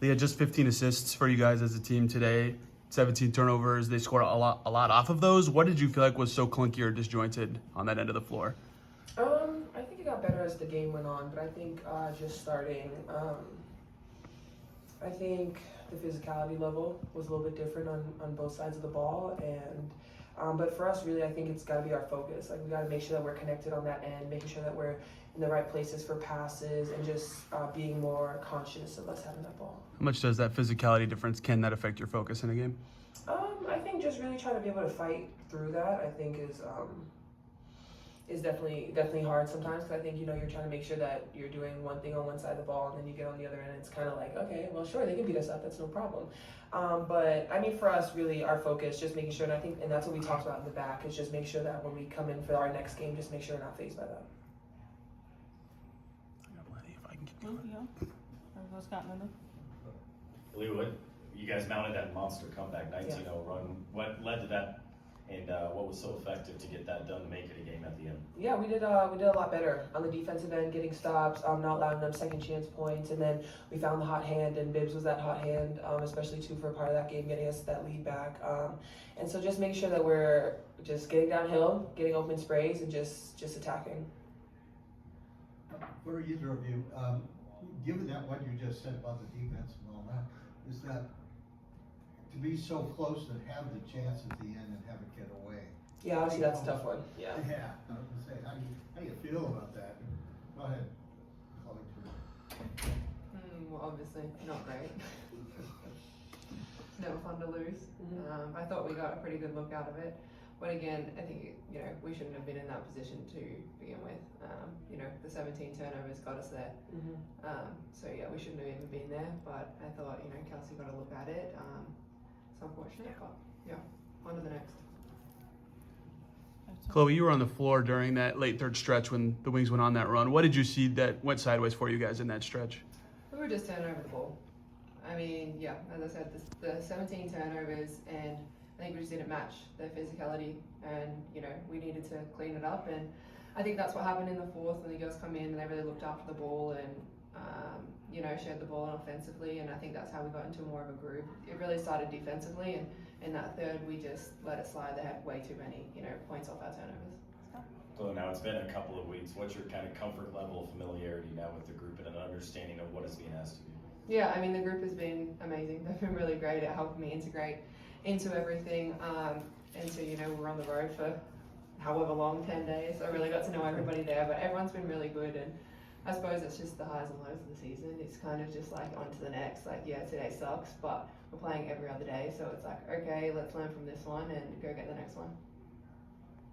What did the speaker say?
They had just 15 assists for you guys as a team today, 17 turnovers. They scored a lot off of those. What did you feel like was so clunky or disjointed on that end of the floor? I think it got better as the game went on, but I think just starting, I think the physicality level was a little bit different on both sides of the ball, and but for us, really, I think it's got to be our focus. Like, we got to make sure that we're connected on that end, making sure that we're in the right places for passes, and just being more conscious of us having that ball. How much does that physicality difference, can that affect your focus in a game? I think just really trying to be able to fight through that, I think is definitely hard sometimes, because I think, you're trying to make sure that you're doing one thing on one side of the ball, and then you get on the other end, and it's kind of like, okay, well, sure, they can beat us up, that's no problem. But I mean, for us, really, our focus, just making sure, and that's what we talked about in the back, is just make sure that when we come in for our next game, just make sure we're not fazed by that. I got plenty if I can keep going. Aliyah, you guys mounted that monster comeback 19-0 run. What led to that, and what was so effective to get that done to make it a game at the end? Yeah, we did a lot better on the defensive end, getting stops, not allowing them second chance points, and then we found the hot hand, and Bibbs was that hot hand, especially too for a part of that game, getting us that lead back. And so just making sure that we're just getting downhill, getting open sprays, and just attacking. For either of you, given that what you just said about the defense and all that, is that to be so close and have the chance at the end and have it get away? Yeah, obviously that's a tough one. Yeah. Yeah, I was gonna say, how do you feel about that? Go ahead, Chloe. Well, obviously not great. It's never fun to lose. Mm-hmm. I thought we got a pretty good look out of it, but again, I think we shouldn't have been in that position to begin with. The 17 turnovers got us there. Mm-hmm. So yeah, we shouldn't have even been there. But I thought Kelsey got a look at it. It's unfortunate, but yeah, on to the next. Chloe, you were on the floor during that late third stretch when the Wings went on that run. What did you see that went sideways for you guys in that stretch? We were just turning over the ball. I mean, yeah, as I said, the 17 turnovers, and I think we just didn't match their physicality, and we needed to clean it up, and I think that's what happened in the fourth when the girls come in and they really looked after the ball and shared the ball offensively, and I think that's how we got into more of a group. It really started defensively, and in that third we just let it slide. They had way too many points off our turnovers. So now it's been a couple of weeks. What's your kind of comfort level of familiarity now with the group and an understanding of what is being asked of you? Yeah, I mean, the group has been amazing. They've been really great at helping me integrate into everything. And so, we're on the road for however long, 10 days. So I really got to know everybody there, but everyone's been really good. And I suppose it's just the highs and lows of the season. It's kind of just like on to the next. Like, yeah, today sucks, but we're playing every other day. So it's like, okay, let's learn from this one and go get the next one.